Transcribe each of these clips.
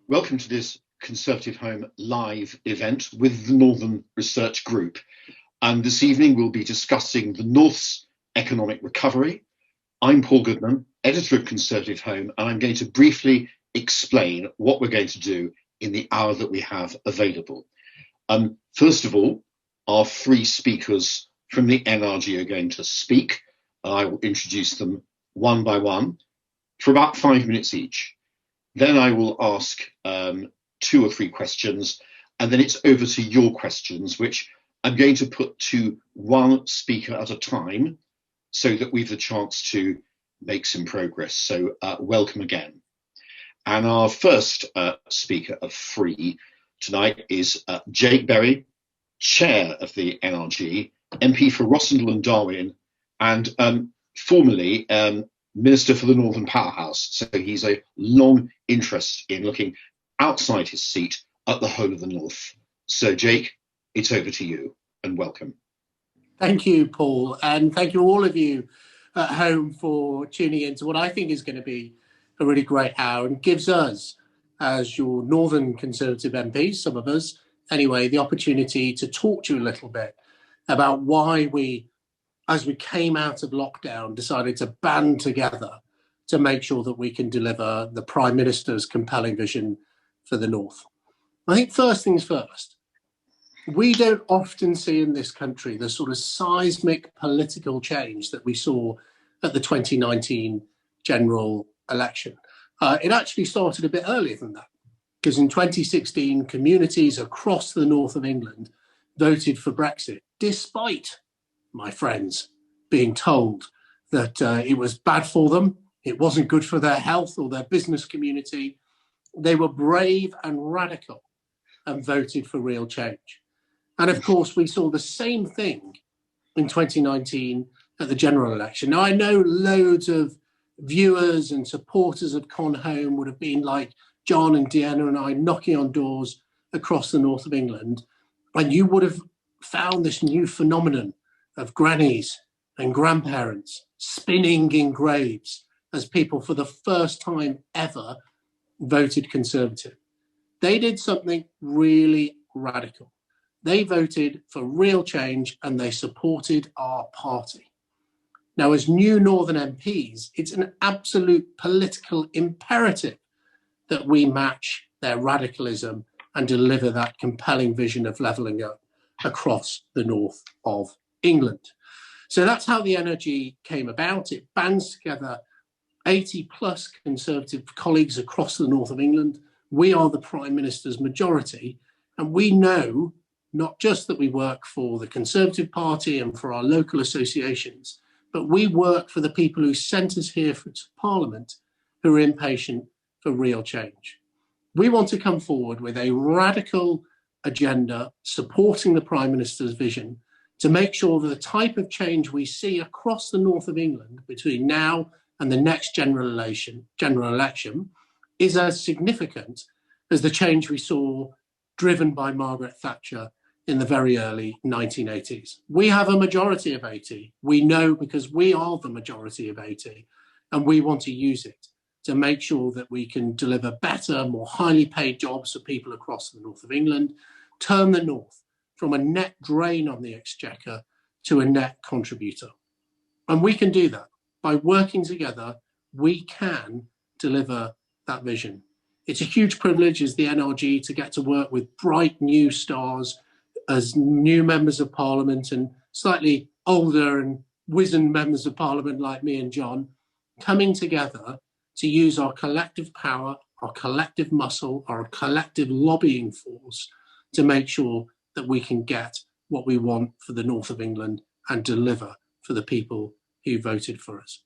Welcome to this Conservative Home live event with the Northern Research Group. And this evening we'll be discussing the North's economic recovery. I'm Paul Goodman, editor of Conservative Home, and I'm going to briefly explain what we're going to do in the hour that we have available. First of all, our three speakers from the NRG are going to speak. I will introduce them one by one for about 5 minutes each. Then I will ask 2 or 3 questions, and then it's over to your questions, which I'm going to put to one speaker at a time so that we've the chance to make some progress. So welcome again. And our first speaker of 3 tonight is Jake Berry, Chair of the NRG, MP for Rossendale and Darwen, and formerly Minister for the Northern Powerhouse. So he's a long interest in looking outside his seat at the whole of the North. So Jake, it's over to you and welcome. Thank you, Paul, and thank you all of you at home for tuning in to what I think is going to be a really great hour and gives us, as your Northern Conservative MPs, some of us anyway, the opportunity to talk to you a little bit about why we, as we came out of lockdown, decided to band together to make sure that we can deliver the Prime Minister's compelling vision for the North. I think first things first, we don't often see in this country the sort of seismic political change that we saw at the 2019 general election. It actually started a bit earlier than that, because in 2016, communities across the north of England voted for Brexit, despite my friends being told that it was bad for them, it wasn't good for their health or their business community. They were brave and radical and voted for real change. And of course, we saw the same thing in 2019 at the general election. Now, I know loads of viewers and supporters of ConHome would have been like John and Deanna and I knocking on doors across the north of England, and you would have found this new phenomenon of grannies and grandparents spinning in graves as people for the first time ever voted Conservative. They did something really radical. They voted for real change and they supported our party. Now, as new Northern MPs, it's an absolute political imperative that we match their radicalism and deliver that compelling vision of levelling up across the north of England. So that's how the NRG came about. It bands together 80 plus Conservative colleagues across the north of England. We are the Prime Minister's majority, and we know not just that we work for the Conservative Party and for our local associations, but we work for the people who sent us here to Parliament, who are impatient for real change. We want to come forward with a radical agenda supporting the Prime Minister's vision to make sure that the type of change we see across the north of England between now and the next general election is as significant as the change we saw driven by Margaret Thatcher in the very early 1980s. We have a majority of 80. We know because we are the majority of 80, and we want to use it to make sure that we can deliver better, more highly paid jobs for people across the north of England, turn the north from a net drain on the exchequer to a net contributor. And we can do that. By working together, we can deliver that vision. It's a huge privilege as the NRG to get to work with bright new stars as new members of Parliament and slightly older and wizened members of Parliament like me and John, coming together to use our collective power, our collective muscle, our collective lobbying force to make sure that we can get what we want for the north of England and deliver for the people who voted for us.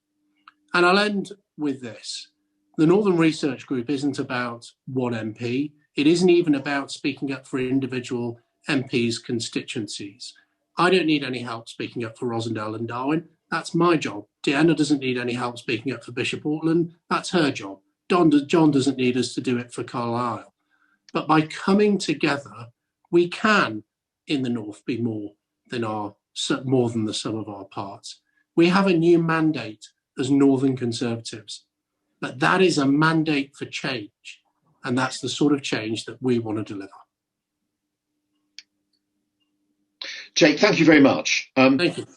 And I'll end with this. The Northern Research Group isn't about one MP. It isn't even about speaking up for individual MPs' constituencies. I don't need any help speaking up for Rossendale and Darwen. That's my job. Deanna doesn't need any help speaking up for Bishop Auckland. That's her job. John doesn't need us to do it for Carlisle. But by coming together, we can, in the north, be more than the sum of our parts. We have a new mandate as Northern Conservatives, but that is a mandate for change. And that's the sort of change that we want to deliver. Jake, thank you very much. Thank you.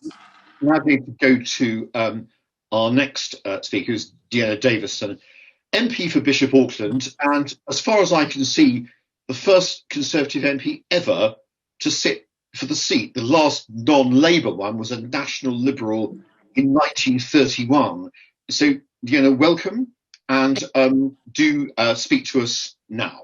Now we need to go to our next speaker, who's Deanna Davison, MP for Bishop Auckland, and as far as I can see, the first Conservative MP ever to sit for the seat. The last non-Labour one was a National Liberal in 1931. So, Deanna, welcome, and do speak to us now.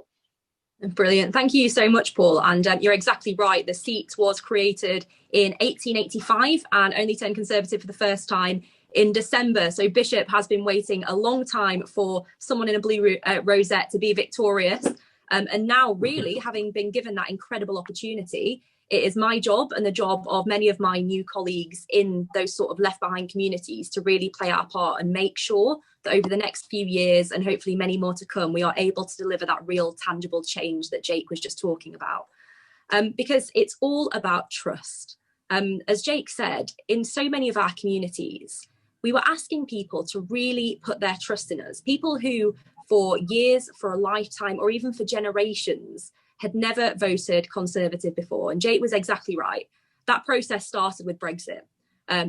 Brilliant. Thank you so much, Paul. And you're exactly right. The seat was created in 1885 and only turned Conservative for the first time in December. So Bishop has been waiting a long time for someone in a blue rosette to be victorious. And now, really, having been given that incredible opportunity, it is my job and the job of many of my new colleagues in those sort of left behind communities to really play our part and make sure that over the next few years, and hopefully many more to come, we are able to deliver that real tangible change that Jake was just talking about. Because it's all about trust. As Jake said, in so many of our communities, we were asking people to really put their trust in us. People who for years, for a lifetime, or even for generations, had never voted Conservative before. And Jake was exactly right. That process started with Brexit.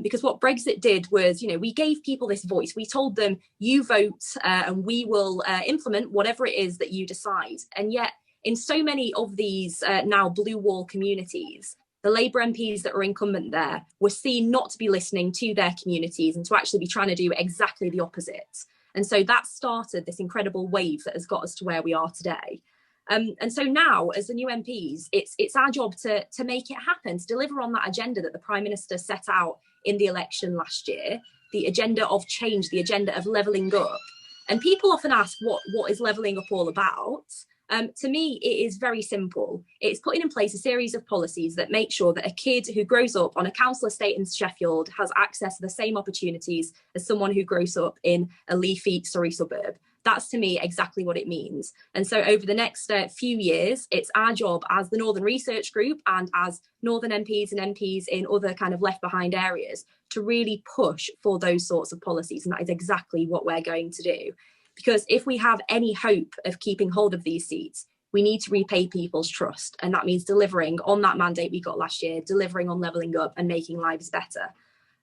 Because what Brexit did was, we gave people this voice. We told them, you vote and we will implement whatever it is that you decide. And yet, in so many of these now blue wall communities, the Labour MPs that are incumbent there were seen not to be listening to their communities and to actually be trying to do exactly the opposite. And so that started this incredible wave that has got us to where we are today. And so now, as the new MPs, it's our job to make it happen, to deliver on that agenda that the Prime Minister set out in the election last year, the agenda of change, the agenda of levelling up. And people often ask, what is levelling up all about? To me, it is very simple. It's putting in place a series of policies that make sure that a kid who grows up on a council estate in Sheffield has access to the same opportunities as someone who grows up in a leafy Surrey suburb. That's, to me, exactly what it means. And so over the next few years, it's our job as the Northern Research Group and as Northern MPs and MPs in other kind of left behind areas to really push for those sorts of policies. And that is exactly what we're going to do. Because if we have any hope of keeping hold of these seats, we need to repay people's trust. And that means delivering on that mandate we got last year, delivering on levelling up and making lives better.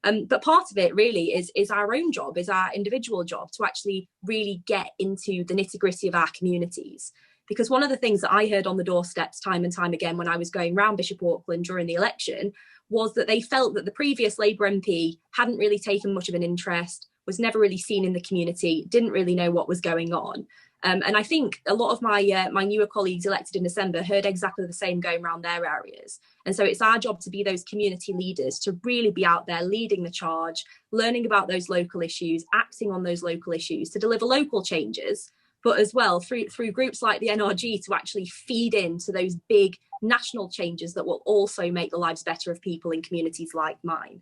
But part of it really is our own job, is our individual job to actually really get into the nitty-gritty of our communities. Because one of the things that I heard on the doorsteps time and time again when I was going around Bishop Auckland during the election was that they felt that the previous Labour MP hadn't really taken much of an interest, was never really seen in the community, didn't really know what was going on. And I think a lot of my newer colleagues elected in December heard exactly the same going around their areas. And so it's our job to be those community leaders, to really be out there leading the charge, learning about those local issues, acting on those local issues, to deliver local changes, but as well through groups like the NRG to actually feed into those big national changes that will also make the lives better of people in communities like mine.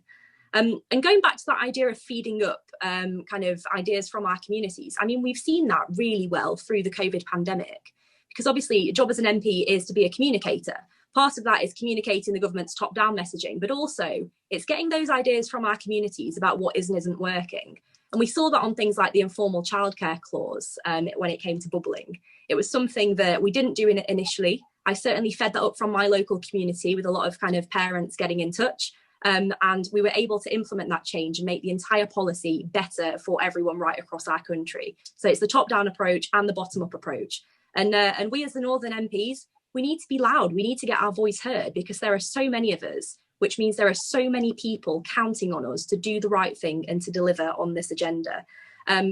And going back to that idea of feeding up kind of ideas from our communities, I mean, we've seen that really well through the COVID pandemic, because obviously your job as an MP is to be a communicator. Part of that is communicating the government's top-down messaging, but also it's getting those ideas from our communities about what is and isn't working. And we saw that on things like the informal childcare clause when it came to bubbling. It was something that we didn't do initially. I certainly fed that up from my local community with a lot of kind of parents getting in touch. And we were able to implement that change and make the entire policy better for everyone right across our country. So it's the top-down approach and the bottom-up approach. And we as the Northern MPs, we need to be loud. We need to get our voice heard because there are so many of us, which means there are so many people counting on us to do the right thing and to deliver on this agenda.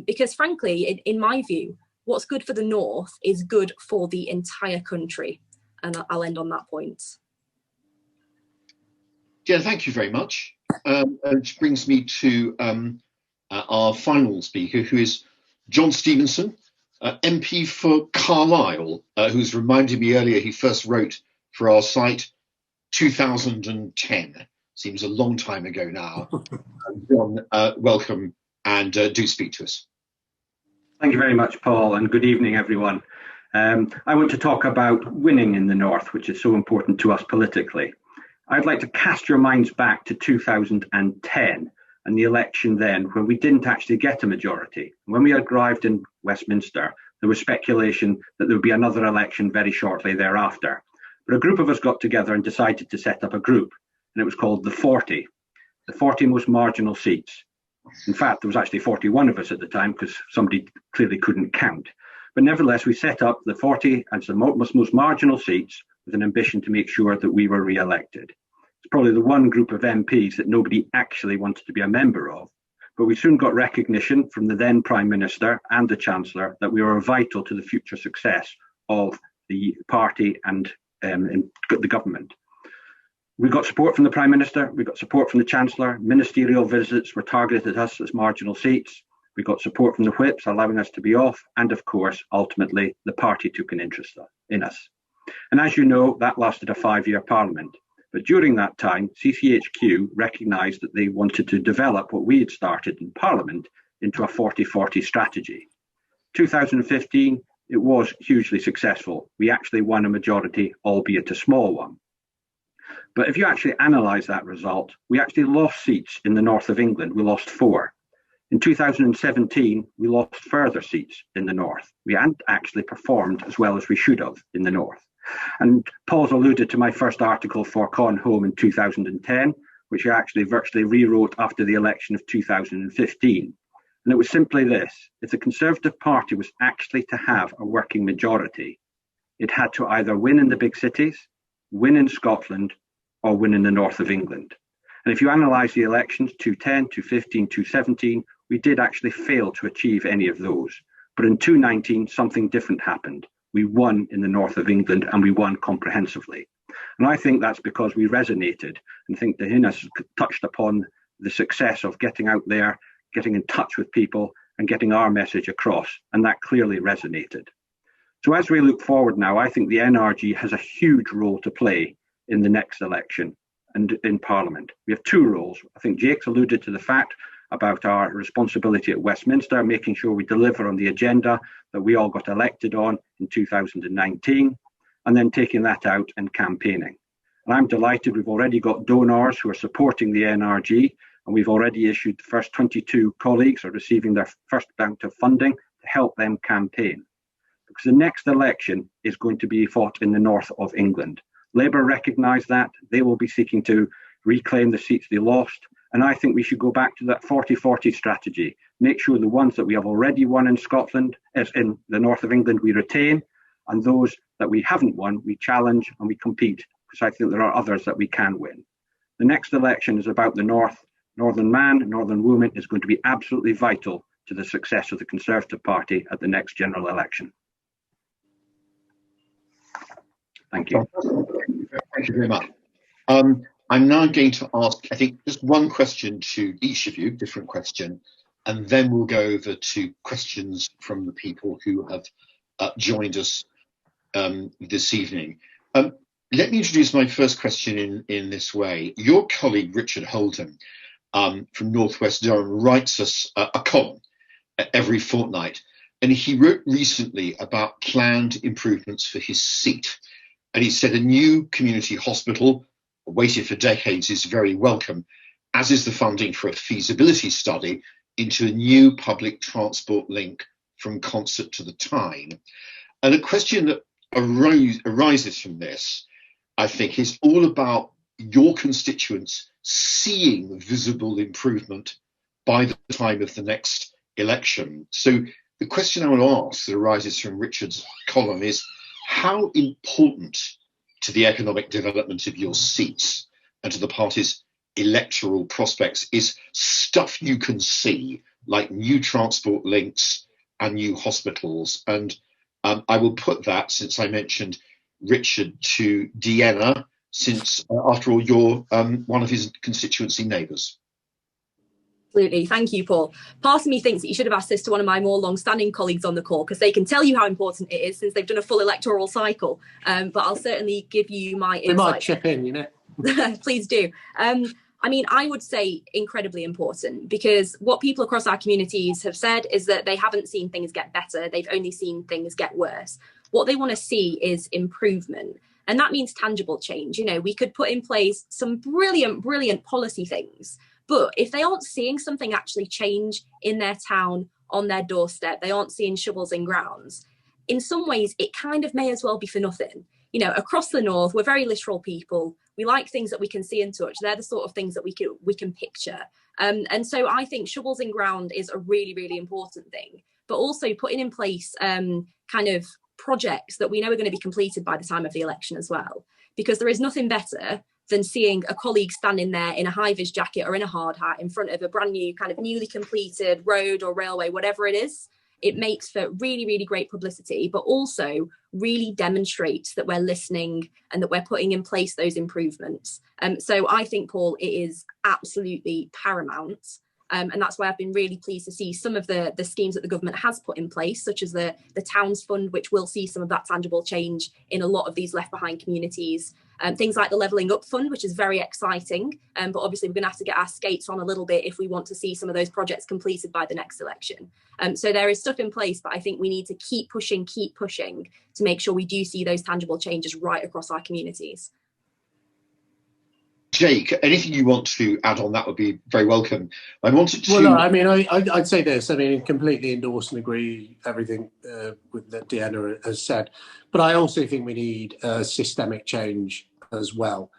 Because frankly, in my view, what's good for the North is good for the entire country. And I'll end on that point. Yeah, thank you very much. Which brings me to our final speaker, who is John Stevenson, MP for Carlisle, who's reminded me earlier he first wrote for our site 2010. Seems a long time ago now. John, welcome, and do speak to us. Thank you very much, Paul, and good evening, everyone. I want to talk about winning in the North, which is so important to us politically. I'd like to cast your minds back to 2010 and the election then, when we didn't actually get a majority. When we arrived in Westminster, there was speculation that there would be another election very shortly thereafter. But a group of us got together and decided to set up a group, and it was called the 40 most marginal seats. In fact, there was actually 41 of us at the time because somebody clearly couldn't count. But nevertheless, we set up the 40 as the most marginal seats with an ambition to make sure that we were re-elected. It's probably the one group of MPs that nobody actually wanted to be a member of. But we soon got recognition from the then Prime Minister and the Chancellor that we were vital to the future success of the party and the government. We got support from the Prime Minister, we got support from the Chancellor, ministerial visits were targeted at us as marginal seats, we got support from the whips allowing us to be off, and of course, ultimately, the party took an interest in us. And as you know, that lasted a 5-year parliament. But during that time, CCHQ recognised that they wanted to develop what we had started in Parliament into a 40-40 strategy. 2015, it was hugely successful. We actually won a majority, albeit a small one. But if you actually analyse that result, we actually lost seats in the north of England. We lost 4. In 2017, we lost further seats in the north. We hadn't actually performed as well as we should have in the north. And Paul's alluded to my first article for ConHome in 2010, which I actually virtually rewrote after the election of 2015. And it was simply this: if the Conservative Party was actually to have a working majority, it had to either win in the big cities, win in Scotland, or win in the north of England. And if you analyse the elections, 2010, 2015, 2017, we did actually fail to achieve any of those. But in 2019, something different happened. We won in the north of England, and we won comprehensively. And I think that's because we resonated. And I think Dehenna touched upon the success of getting out there, getting in touch with people, and getting our message across. And that clearly resonated. So as we look forward now, I think the NRG has a huge role to play in the next election and in Parliament. We have 2 roles. I think Jake's alluded to the fact about our responsibility at Westminster, making sure we deliver on the agenda that we all got elected on in 2019, and then taking that out and campaigning. And I'm delighted we've already got donors who are supporting the NRG, and we've already issued the first 22 colleagues are receiving their first round of funding to help them campaign. Because the next election is going to be fought in the north of England. Labour recognise that. They will be seeking to reclaim the seats they lost. And I think we should go back to that 40-40 strategy. Make sure the ones that we have already won in Scotland, as in the north of England, we retain. And those that we haven't won, we challenge and we compete. Because I think there are others that we can win. The next election is about the north. Northern man, northern woman is going to be absolutely vital to the success of the Conservative Party at the next general election. Thank you. Thank you very much. I'm now going to ask, I think, just one question to each of you, different question, and then we'll go over to questions from the people who have joined us this evening. Let me introduce my first question in this way. Your colleague, Richard Holden, from Northwest Durham, writes us a column every fortnight, and he wrote recently about planned improvements for his seat. And he said a new community hospital, waited for decades, is very welcome, as is the funding for a feasibility study into a new public transport link from Concert to the Tyne. And a question that arises from this, I think, is all about your constituents seeing visible improvement by the time of the next election. So the question I want to ask that arises from Richard's column is, how important to the economic development of your seats and to the party's electoral prospects is stuff you can see, like new transport links and new hospitals? And I will put that, since I mentioned Richard, to Deanna, since after all, you're one of his constituency neighbours. Absolutely. Thank you, Paul. Part of me thinks that you should have asked this to one of my more long-standing colleagues on the call, because they can tell you how important it is since they've done a full electoral cycle. But I'll certainly give you my insight. They might chip in, you know. Please do. I mean, I would say incredibly important, because what people across our communities have said is that they haven't seen things get better. They've only seen things get worse. What they want to see is improvement. And that means tangible change. You know, we could put in place some brilliant policy things, But if they aren't seeing something actually change in their town, on their doorstep, they aren't seeing shovels in grounds, in some ways, it kind of may as well be for nothing. You know, across the north, we're very literal people. We like things that we can see and touch. They're the sort of things that we can picture. And so I think shovels in ground is a really, really important thing. But also putting in place kind of projects that we know are going to be completed by the time of the election as well. Because there is nothing better than seeing a colleague standing there in a high-vis jacket or in a hard hat in front of a brand new kind of newly completed road or railway, whatever it is. It makes for really, really great publicity, but also really demonstrates that we're listening and that we're putting in place those improvements. So I think, Paul, it is absolutely paramount. And that's why I've been really pleased to see some of the schemes that the government has put in place, such as the Towns Fund, which will see some of that tangible change in a lot of these left behind communities. Things like the Levelling Up Fund, which is very exciting. But obviously, we're going to have to get our skates on a little bit if we want to see some of those projects completed by the next election. So there is stuff in place, but I think we need to keep pushing to make sure we do see those tangible changes right across our communities. Jake, anything you want to add on that would be very welcome. I wanted to... Well, no, I mean, I'd say this. I mean, completely endorse and agree everything with that Deanna has said. But I also think we need systemic change as well.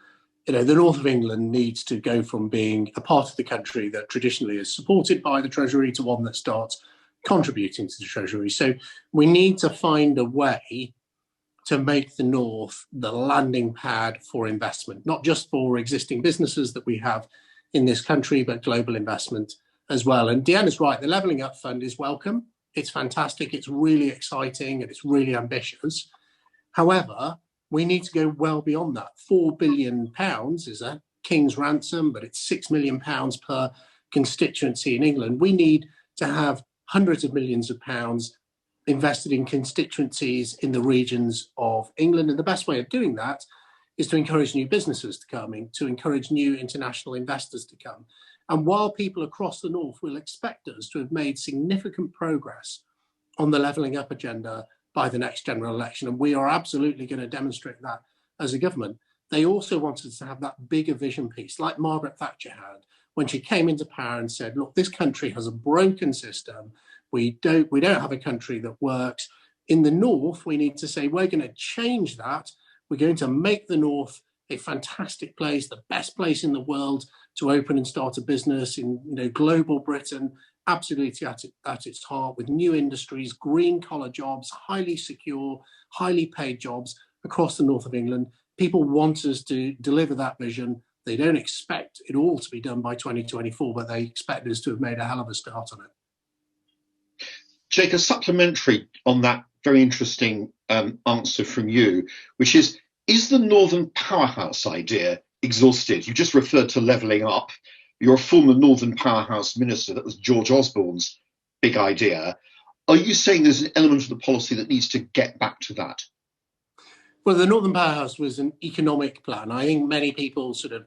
You know, the north of England needs to go from being a part of the country that traditionally is supported by the Treasury to one that starts contributing to the Treasury. So we need to find a way to make the north the landing pad for investment, not just for existing businesses that we have in this country, but global investment as well. And Deanna's right, the Levelling Up Fund is welcome. It's fantastic, it's really exciting, and it's really ambitious. However, we need to go well beyond that. £4 billion is a king's ransom, but it's £6 million per constituency in England. We need to have hundreds of millions of pounds invested in constituencies in the regions of England. And the best way of doing that is to encourage new businesses to come in, to encourage new international investors to come. And while people across the north will expect us to have made significant progress on the levelling up agenda by the next general election, and we are absolutely going to demonstrate that as a government, they also wanted to have that bigger vision piece, like Margaret Thatcher had when she came into power and said, look, this country has a broken system. We don't have a country that works. In the north, we need to say, we're going to change that. We're going to make the north a fantastic place, the best place in the world to open and start a business in, you know, global Britain, absolutely at its heart, with new industries, green collar jobs, highly secure, highly paid jobs across the north of England. People want us to deliver that vision. They don't expect it all to be done by 2024, but they expect us to have made a hell of a start on it. Jake, a supplementary on that very interesting answer from you, which is the Northern Powerhouse idea exhausted? You just referred to levelling up. You're a former Northern Powerhouse minister. That was George Osborne's big idea. Are you saying there's an element of the policy that needs to get back to that? Well, the Northern Powerhouse was an economic plan. I think many people sort of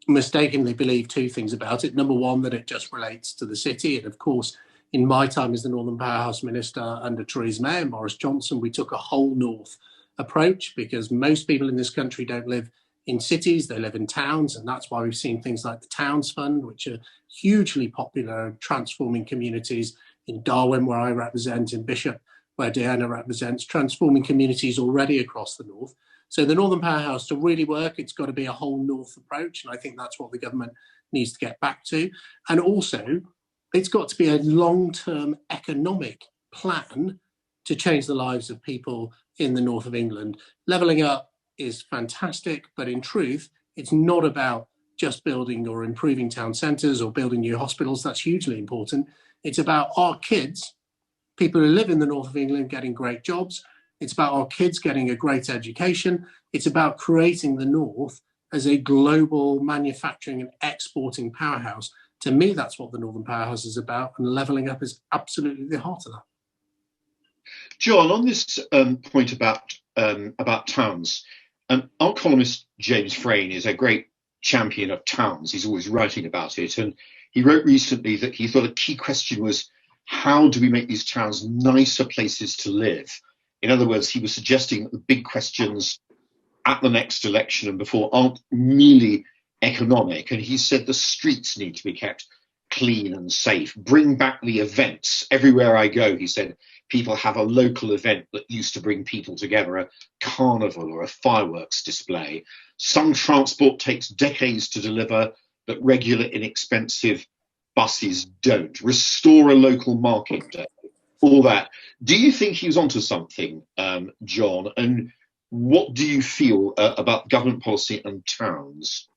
mistakenly believe two things about it. Number one, that it just relates to the city. And of course, in my time as the Northern Powerhouse Minister under Theresa May and Boris Johnson, we took a whole north approach because most people in this country don't live in cities, they live in towns. And that's why we've seen things like the Towns Fund, which are hugely popular, transforming communities in Darwin, where I represent, in Bishop, where Dehenna represents, transforming communities already across the north. So the Northern Powerhouse, to really work, it's got to be a whole north approach. And I think that's what the government needs to get back to. And also, it's got to be a long-term economic plan to change the lives of people in the north of England. Levelling up is fantastic, but in truth, it's not about just building or improving town centres or building new hospitals. That's hugely important. It's about our kids, people who live in the north of England, getting great jobs. It's about our kids getting a great education. It's about creating the north as a global manufacturing and exporting powerhouse. To me, that's what the Northern Powerhouse is about, and levelling up is absolutely the heart of that. John, on this point about towns, our columnist James Frayne is a great champion of towns. He's always writing about it, and he wrote recently that he thought a key question was, how do we make these towns nicer places to live? In other words, he was suggesting that the big questions at the next election and before aren't merely economic, and he said the streets need to be kept clean and safe. Bring back the events. Everywhere I go, he said, people have a local event that used to bring people together, a carnival or a fireworks display. Some transport takes decades to deliver, but regular, inexpensive buses don't. Restore a local market day, all that. Do you think he was onto something, John? And what do you feel about government policy and towns?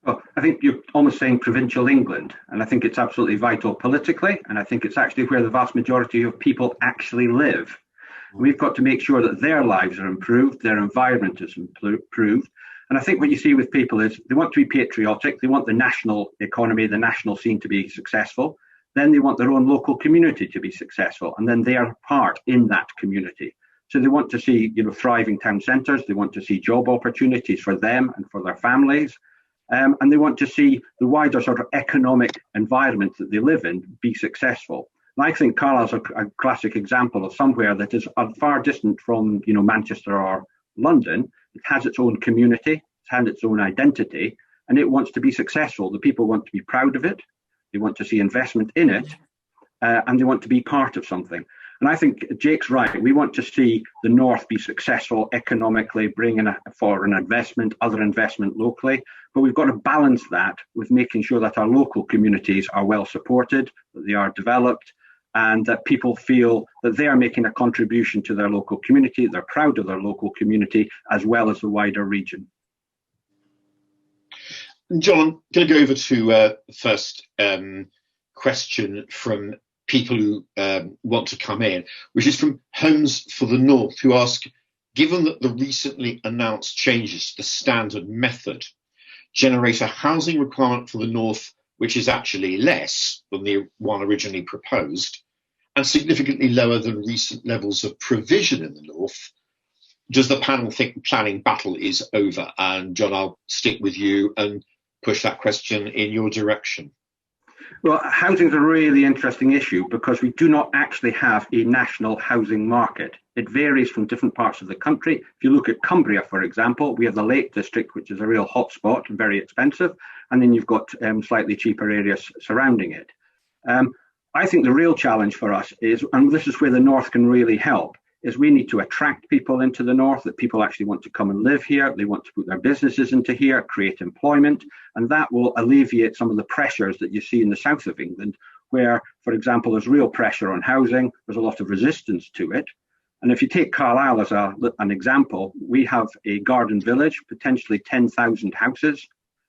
Well, I think you're almost saying provincial England, and I think it's absolutely vital politically, and I think it's actually where the vast majority of people actually live. We've got to make sure that their lives are improved, their environment is improved, and I think what you see with people is they want to be patriotic, they want the national economy, the national scene to be successful, then they want their own local community to be successful, and then they are part in that community. So they want to see, thriving town centres, they want to see job opportunities for them and for their families. And they want to see the wider sort of economic environment that they live in be successful. And I think Carlisle's a classic example of somewhere that is far distant from, Manchester or London. It has its own community, it has its own identity, and it wants to be successful. The people want to be proud of it, they want to see investment in it, and they want to be part of something. And I think Jake's right. We want to see the North be successful economically, bring in foreign investment, other investment locally. But we've got to balance that with making sure that our local communities are well supported, that they are developed, and that people feel that they are making a contribution to their local community, they're proud of their local community, as well as the wider region. John, I'm going to go over to the first question from people who want to come in, which is from Homes for the North, who ask, given that the recently announced changes to the standard method generate a housing requirement for the North, which is actually less than the one originally proposed, and significantly lower than recent levels of provision in the North, does the panel think planning battle is over? And John, I'll stick with you and push that question in your direction. Well, housing is a really interesting issue because we do not actually have a national housing market. It varies from different parts of the country. If you look at Cumbria, for example, we have the Lake District, which is a real hotspot and very expensive. And then you've got slightly cheaper areas surrounding it. I think the real challenge for us is, and this is where the North can really help, is we need to attract people into the North, that people actually want to come and live here, they want to put their businesses into here, create employment, and that will alleviate some of the pressures that you see in the south of England, where, for example, there's real pressure on housing, there's a lot of resistance to it. And if you take Carlisle as an example, we have a garden village, potentially 10,000 houses.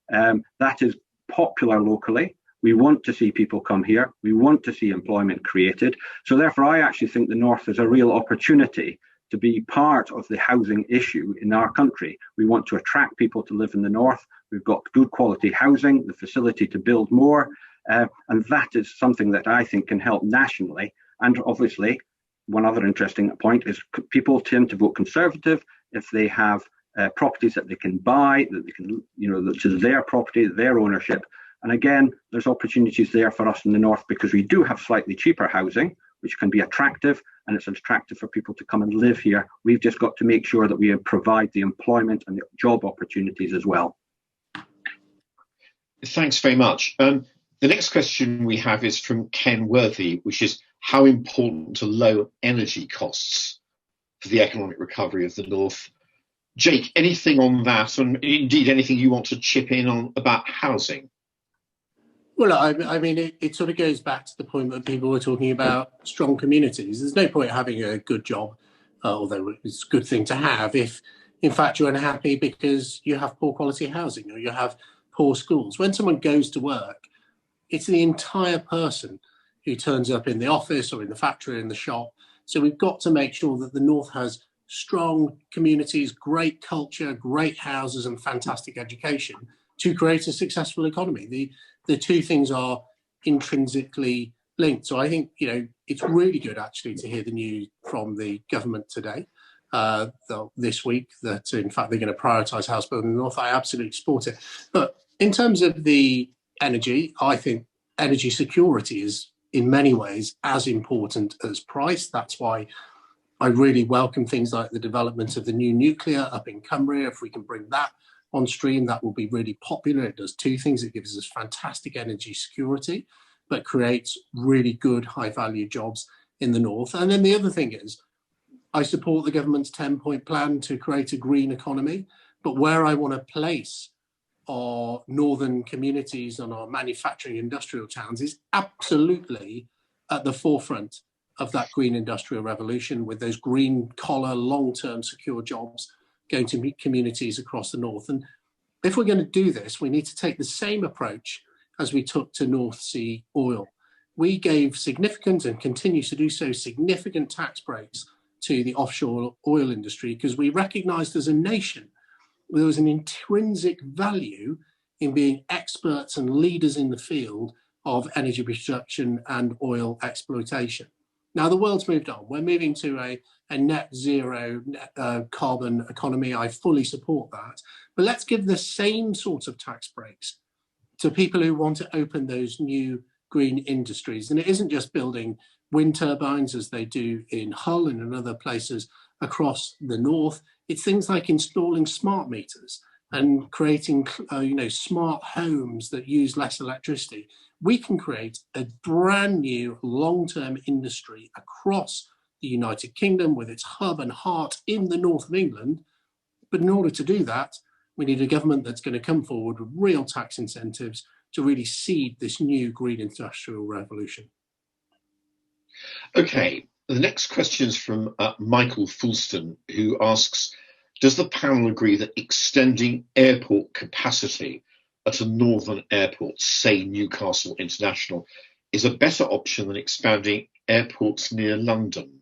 That is popular locally. We want to see people come here. We want to see employment created. So therefore, I actually think the North is a real opportunity to be part of the housing issue in our country. We want to attract people to live in the North. We've got good quality housing, the facility to build more. And that is something that I think can help nationally. And obviously, one other interesting point is people tend to vote Conservative if they have properties that they can buy, that they can, that is their property, their ownership. And again, there's opportunities there for us in the North because we do have slightly cheaper housing, which can be attractive, and it's attractive for people to come and live here. We've just got to make sure that we provide the employment and the job opportunities as well. Thanks very much. The next question we have is from Ken Worthy, which is how important are low energy costs for the economic recovery of the North? Jake, anything on that, and indeed anything you want to chip in on about housing? Well, I mean, it sort of goes back to the point that people were talking about strong communities. There's no point having a good job, although it's a good thing to have, if in fact you're unhappy because you have poor quality housing or you have poor schools. When someone goes to work, it's the entire person who turns up in the office or in the factory or in the shop. So we've got to make sure that the North has strong communities, great culture, great houses and fantastic education to create a successful economy. The two things are intrinsically linked. So I think, it's really good actually to hear the news from the government today, this week, that in fact they're going to prioritise house building in the North. I absolutely support it. But in terms of the energy, I think energy security is in many ways as important as price. That's why I really welcome things like the development of the new nuclear up in Cumbria. If we can bring that on stream, that will be really popular. It does two things. It gives us fantastic energy security, but creates really good high-value jobs in the north. And then the other thing is, I support the government's 10-point plan to create a green economy, but where I want to place our northern communities and our manufacturing industrial towns is absolutely at the forefront of that green industrial revolution, with those green collar, long-term secure jobs going to meet communities across the north. And if we're going to do this, we need to take the same approach as we took to North Sea oil. We gave significant, and continue to do so, significant tax breaks to the offshore oil industry because we recognised as a nation there was an intrinsic value in being experts and leaders in the field of energy production and oil exploitation. Now, the world's moved on. We're moving to a net zero carbon economy. I fully support that. But let's give the same sort of tax breaks to people who want to open those new green industries. And it isn't just building wind turbines as they do in Hull and in other places across the north. It's things like installing smart meters and creating smart homes that use less electricity. We can create a brand new long-term industry across the United Kingdom with its hub and heart in the north of England. But in order to do that, we need a government that's going to come forward with real tax incentives to really seed this new green industrial revolution. Okay, the next question is from Michael Fulston, who asks, does the panel agree that extending airport capacity at a northern airport, say Newcastle International, is a better option than expanding airports near London?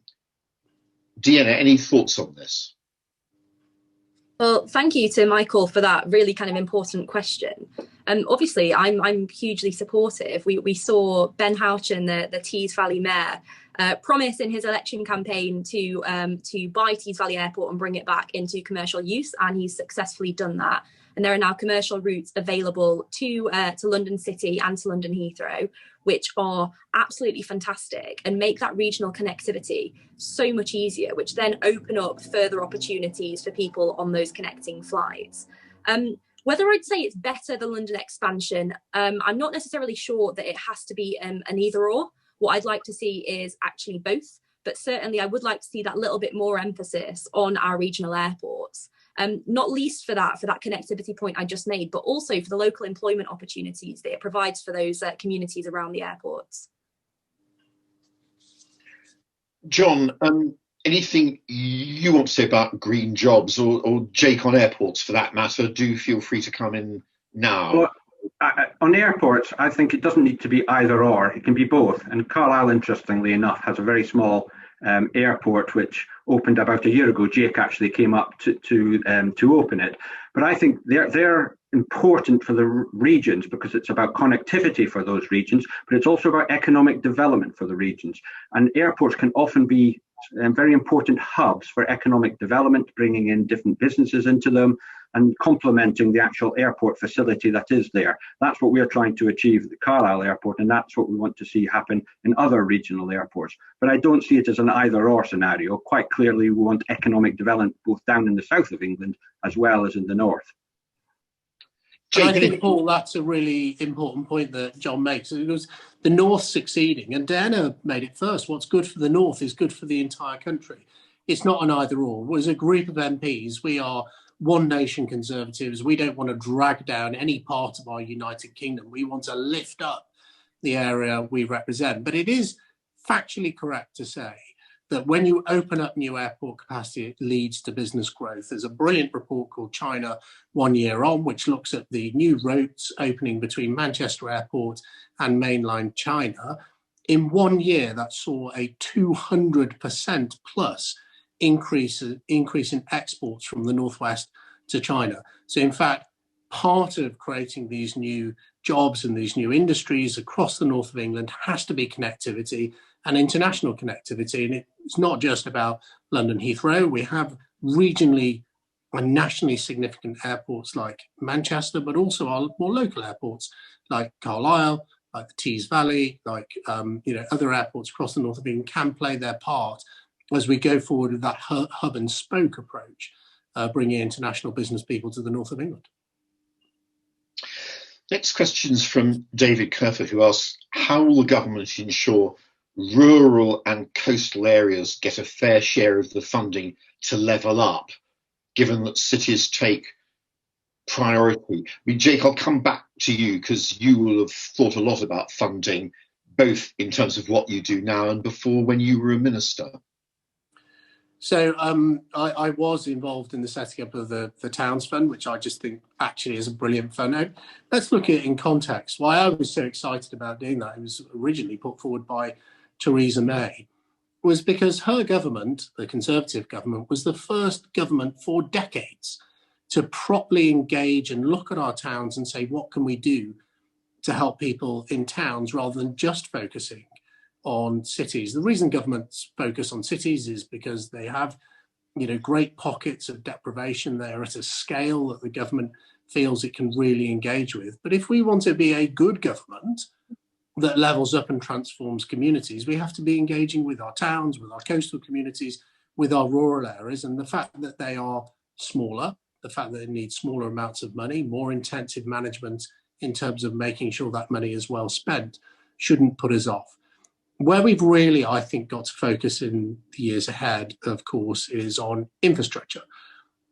Deanna, any thoughts on this? Well, thank you to Michael for that really kind of important question. Obviously, I'm hugely supportive. We saw Ben Houchen, the Tees Valley Mayor, promise in his election campaign to buy Tees Valley Airport and bring it back into commercial use, and he's successfully done that. And there are now commercial routes available to London City and to London Heathrow, which are absolutely fantastic and make that regional connectivity so much easier, which then open up further opportunities for people on those connecting flights. Whether I'd say it's better the London expansion, I'm not necessarily sure that it has to be an either or. What I'd like to see is actually both, but certainly I would like to see that little bit more emphasis on our regional airports. Not least for that connectivity point I just made, but also for the local employment opportunities that it provides for those communities around the airports. John, anything you want to say about green jobs, or Jake on airports for that matter? Do feel free to come in now. Well, on airports, I think it doesn't need to be either or. It can be both. And Carlisle, interestingly enough, has a very small airport which opened about a year ago. Jake actually came up to open it. But I think they're important for the regions because it's about connectivity for those regions, but it's also about economic development for the regions. And airports can often be very important hubs for economic development, bringing in different businesses into them and complementing the actual airport facility that is there. That's what we're trying to achieve at the Carlisle Airport, and that's what we want to see happen in other regional airports. But I don't see it as an either-or scenario. Quite clearly, we want economic development both down in the south of England as well as in the north. I think, Paul, that's a really important point that John makes. It was the North succeeding, and Dehenna made it first. What's good for the North is good for the entire country. It's not an either-or. As a group of MPs, we are one nation Conservatives. We don't want to drag down any part of our United Kingdom. We want to lift up the area we represent. But it is factually correct to say that when you open up new airport capacity, it leads to business growth. There's a brilliant report called China 1 Year On, which looks at the new routes opening between Manchester Airport and mainland China. In 1 year, that saw a 200% plus increase in exports from the Northwest to China. So in fact, part of creating these new jobs and these new industries across the north of England has to be connectivity and international connectivity. And it's not just about London Heathrow. We have regionally and nationally significant airports like Manchester, but also our more local airports like Carlisle, like the Tees Valley, like other airports across the north of England can play their part as we go forward with that hub and spoke approach. bringing international business people to the north of England. Next question's from David Kerfer, who asks, how will the government ensure rural and coastal areas get a fair share of the funding to level up, given that cities take priority? I mean, Jake, I'll come back to you because you will have thought a lot about funding, both in terms of what you do now and before when you were a minister. So I was involved in the setting up of the Towns Fund, which I just think actually is a brilliant fund. Now, let's look at it in context. Why I was so excited about doing that, it was originally put forward by Theresa May, was because her government, the Conservative government, was the first government for decades to properly engage and look at our towns and say, what can we do to help people in towns rather than just focusing on cities. The reason governments focus on cities is because they have, great pockets of deprivation. They're at a scale that the government feels it can really engage with. But if we want to be a good government that levels up and transforms communities, we have to be engaging with our towns, with our coastal communities, with our rural areas. And the fact that they are smaller, the fact that they need smaller amounts of money, more intensive management in terms of making sure that money is well spent, shouldn't put us off. Where we've really, I think, got to focus in the years ahead, of course, is on infrastructure.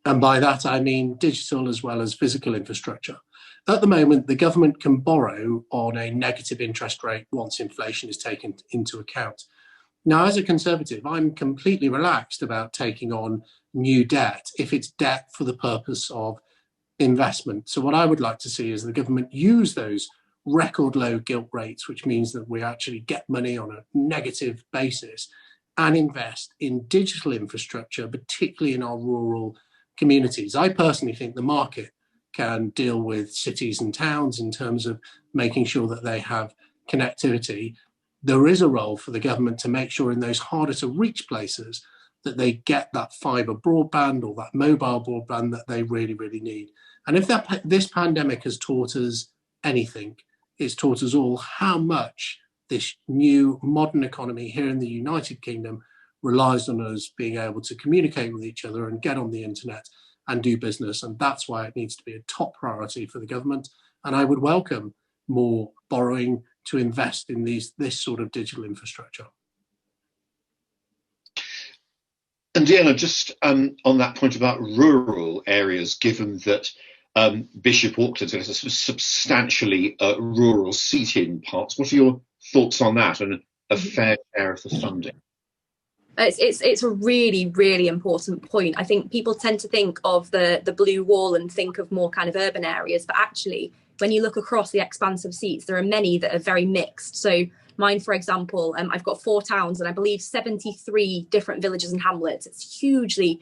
And by that, I mean digital as well as physical infrastructure. At the moment, the government can borrow on a negative interest rate once inflation is taken into account. Now, as a Conservative, I'm completely relaxed about taking on new debt if it's debt for the purpose of investment. So what I would like to see is the government use those record low gilt rates, which means that we actually get money on a negative basis and invest in digital infrastructure, particularly in our rural communities. I personally think the market can deal with cities and towns in terms of making sure that they have connectivity. There is a role for the government to make sure in those harder to reach places that they get that fibre broadband or that mobile broadband that they really, really need. And if this pandemic has taught us anything, it's taught us all how much this new modern economy here in the United Kingdom relies on us being able to communicate with each other and get on the internet and do business. And that's why it needs to be a top priority for the government. And I would welcome more borrowing to invest in this sort of digital infrastructure. And Deanna, just on that point about rural areas, given that Bishop Auckland is a substantially rural seat in parts, what are your thoughts on that and a fair share of the funding? It's a really, really important point. I think people tend to think of the blue wall and think of more kind of urban areas, but actually, when you look across the expanse of seats, there are many that are very mixed. So mine, for example, I've got 4 towns and I believe 73 different villages and hamlets. It's hugely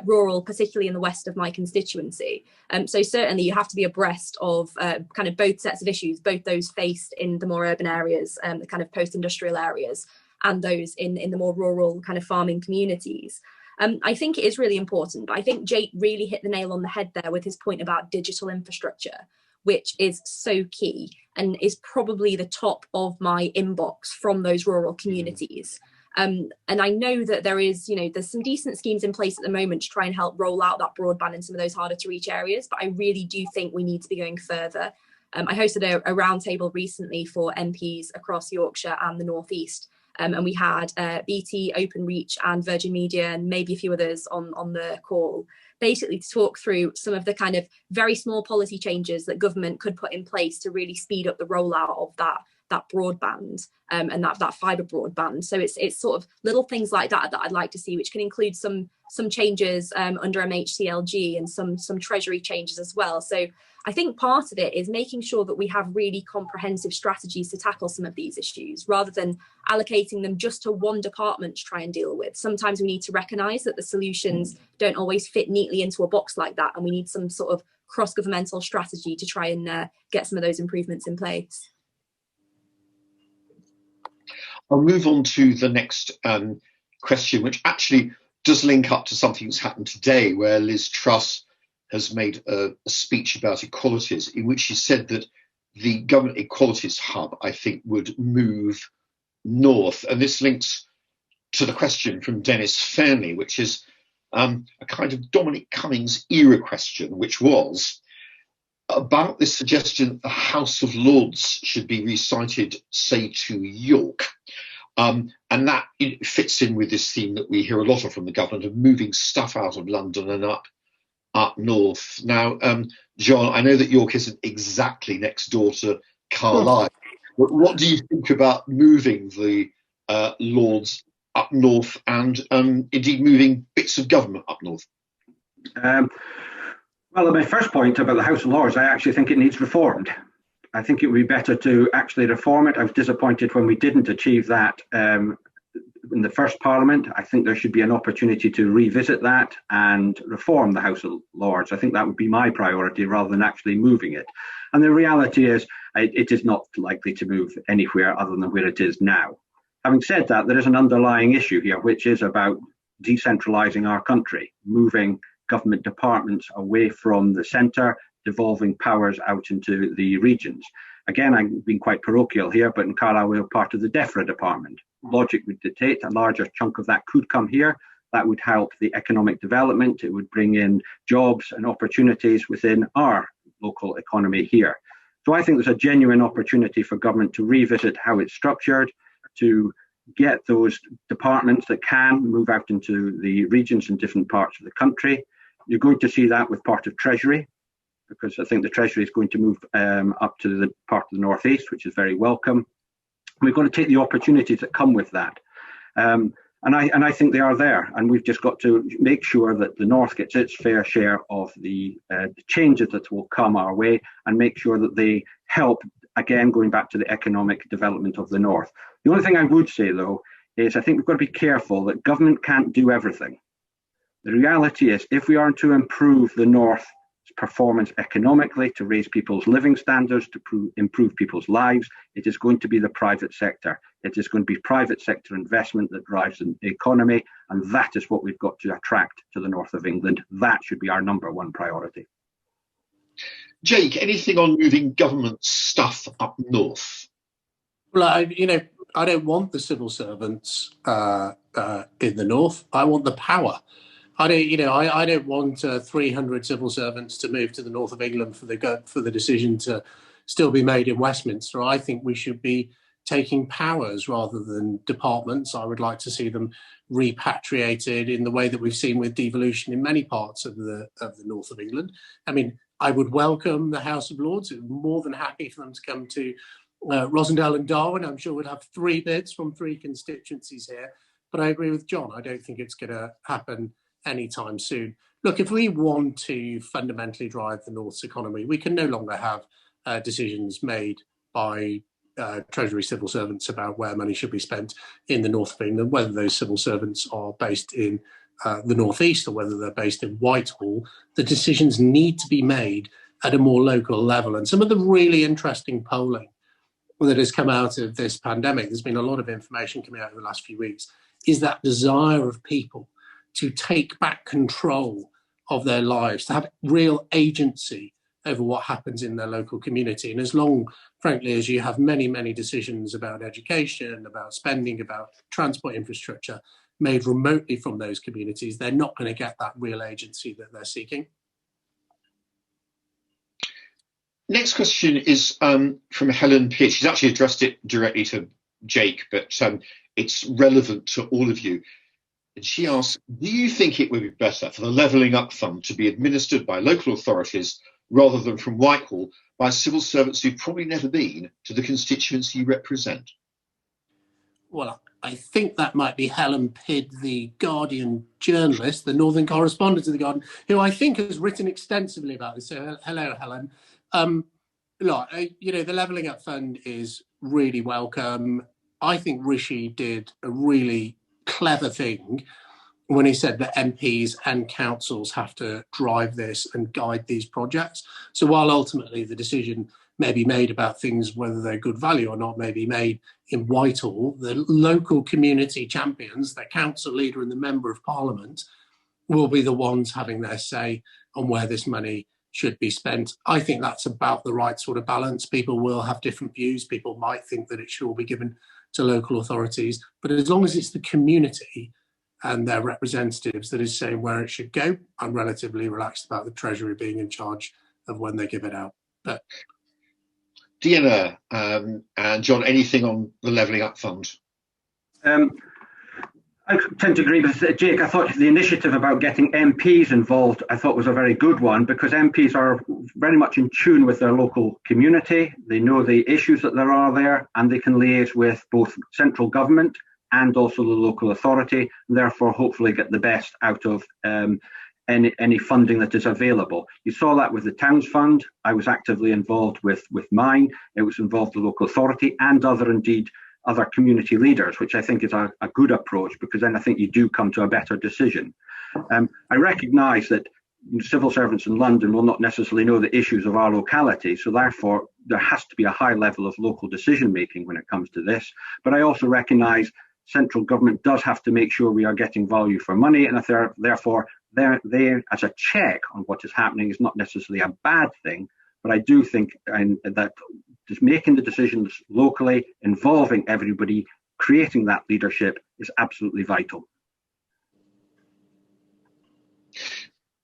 rural, particularly in the west of my constituency. So certainly you have to be abreast of kind of both sets of issues, both those faced in the more urban areas, the kind of post-industrial areas, and those in the more rural kind of farming communities. I think it is really important, but I think Jake really hit the nail on the head there with his point about digital infrastructure, which is so key and is probably the top of my inbox from those rural communities. And I know that there's some decent schemes in place at the moment to try and help roll out that broadband in some of those harder to reach areas, but I really do think we need to be going further. I hosted a roundtable recently for MPs across Yorkshire and the North East. And we had BT, Openreach and Virgin Media and maybe a few others on the call, basically to talk through some of the kind of very small policy changes that government could put in place to really speed up the rollout of that broadband and that fibre broadband. So it's sort of little things like that I'd like to see, which can include some changes under MHCLG and some Treasury changes as well. So I think part of it is making sure that we have really comprehensive strategies to tackle some of these issues rather than allocating them just to one department to try and deal with. Sometimes we need to recognise that the solutions don't always fit neatly into a box like that, and we need some sort of cross-governmental strategy to try and get some of those improvements in place. I'll move on to the next question, which actually does link up to something that's happened today, where Liz Truss has made a speech about equalities, in which she said that the government equalities hub, I think, would move north. And this links to the question from Dennis Fairley, which is, a kind of Dominic Cummings era question, which was about this suggestion that the House of Lords should be recited, say, to York. And that fits in with this theme that we hear a lot of from the government of moving stuff out of London and up north. Now, John, I know that York isn't exactly next door to Carlisle, but what do you think about moving the Lords up north and indeed moving bits of government up north? Well, my first point about the House of Lords, I actually think it needs reformed. I think it would be better to actually reform it. I was disappointed when we didn't achieve that in the first Parliament. I think there should be an opportunity to revisit that and reform the House of Lords. I think that would be my priority rather than actually moving it. And the reality is, it is not likely to move anywhere other than where it is now. Having said that, there is an underlying issue here, which is about decentralising our country, moving government departments away from the centre, devolving powers out into the regions. Again, I'm being quite parochial here, but in Carlisle we're part of the DEFRA department. Logic would dictate a larger chunk of that could come here. That would help the economic development. It would bring in jobs and opportunities within our local economy here. So I think there's a genuine opportunity for government to revisit how it's structured, to get those departments that can move out into the regions in different parts of the country. You're going to see that with part of Treasury, because I think the Treasury is going to move up to the part of the northeast, which is very welcome. We've got to take the opportunities that come with that. And I think they are there. And we've just got to make sure that the north gets its fair share of the changes that will come our way, and make sure that they help, again, going back to the economic development of the north. The only thing I would say, though, is I think we've got to be careful that government can't do everything. The reality is, if we are to improve the North's performance economically, to raise people's living standards, to improve people's lives, it is going to be the private sector. It is going to be private sector investment that drives the economy, and that is what we've got to attract to the north of England. That should be our number one priority. Jake, anything on moving government stuff up north? Well, I don't want the civil servants in the north. I want the power. I don't want 300 civil servants to move to the north of England for the decision to still be made in Westminster. I think we should be taking powers rather than departments. I would like to see them repatriated in the way that we've seen with devolution in many parts of the north of England. I mean, I would welcome the House of Lords. I'm more than happy for them to come to Rosendale and Darwin. I'm sure we'd have 3 bids from 3 constituencies here. But I agree with John. I don't think it's going to happen anytime soon. Look, if we want to fundamentally drive the North's economy, we can no longer have decisions made by Treasury civil servants about where money should be spent in the north of England, whether those civil servants are based in the northeast or whether they're based in Whitehall. The decisions need to be made at a more local level. And some of the really interesting polling that has come out of this pandemic, there's been a lot of information coming out in the last few weeks, is that desire of people to take back control of their lives, to have real agency over what happens in their local community. And as long, frankly, as you have many, many decisions about education, about spending, about transport infrastructure made remotely from those communities, they're not going to get that real agency that they're seeking. Next question is from Helen Pierce. She's actually addressed it directly to Jake, but it's relevant to all of you. And she asks, do you think it would be better for the Levelling Up Fund to be administered by local authorities rather than from Whitehall by civil servants who've probably never been to the constituency you represent? Well, I think that might be Helen Pidd, the Guardian journalist, the northern correspondent of the Guardian, who I think has written extensively about this. So hello, Helen. Look, the Levelling Up Fund is really welcome. I think Rishi did a really clever thing when he said that MPs and councils have to drive this and guide these projects. So while ultimately the decision may be made about things, whether they're good value or not, may be made in Whitehall, the local community champions, the council leader and the member of parliament, will be the ones having their say on where this money should be spent. I think that's about the right sort of balance. People will have different views. People might think that it should all be given to local authorities. But as long as it's the community and their representatives that is saying where it should go. I'm relatively relaxed about the Treasury being in charge of when they give it out. But Deanna and John, anything on the Levelling Up Fund? I tend to agree with Jake. I thought the initiative about getting MPs involved, I thought was a very good one, because MPs are very much in tune with their local community. They know the issues that there are there, and they can liaise with both central government and also the local authority, and therefore hopefully get the best out of any funding that is available. You saw that with the Towns Fund. I was actively involved with mine. It was involved the local authority and other community leaders, which I think is a good approach, because then I think you do come to a better decision. I recognise that civil servants in London will not necessarily know the issues of our locality, so therefore there has to be a high level of local decision making when it comes to this. But I also recognise central government does have to make sure we are getting value for money, and if therefore they're there as a check on what is happening is not necessarily a bad thing. But I do think that just making the decisions locally, involving everybody, creating that leadership is absolutely vital.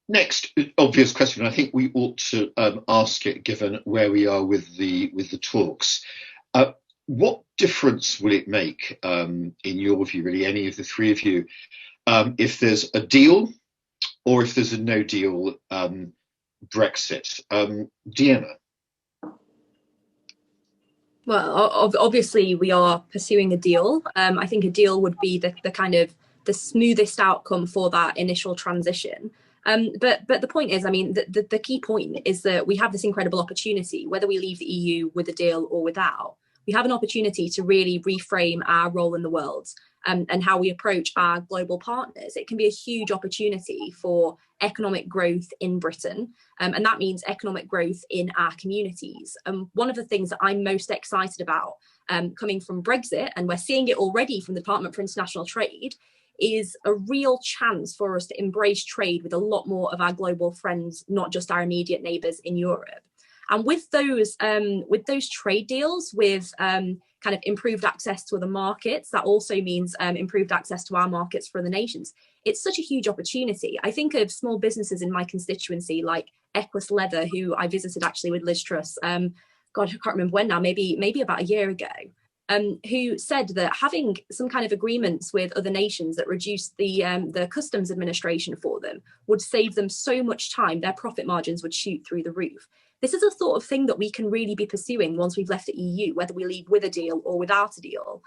Next obvious question, I think we ought to ask it given where we are with the talks. What difference will it make, in your view, really, any of the three of you, if there's a deal or if there's a no deal Brexit? Deanna? Well, obviously we are pursuing a deal. I think a deal would be the kind of the smoothest outcome for that initial transition. But the point is, I mean, the key point is that we have this incredible opportunity, whether we leave the EU with a deal or without. We have an opportunity to really reframe our role in the world and how we approach our global partners. It can be a huge opportunity for economic growth in Britain, and that means economic growth in our communities. One of the things that I'm most excited about coming from Brexit, and we're seeing it already from the Department for International Trade, is a real chance for us to embrace trade with a lot more of our global friends, not just our immediate neighbours in Europe. And with those trade deals, with kind of improved access to other markets, that also means improved access to our markets for other nations. It's such a huge opportunity. I think of small businesses in my constituency like Equus Leather, who I visited actually with Liz Truss, God, I can't remember when now, maybe about a year ago, who said that having some kind of agreements with other nations that reduce the customs administration for them would save them so much time, their profit margins would shoot through the roof. This is a sort of thing that we can really be pursuing once we've left the EU, whether we leave with a deal or without a deal.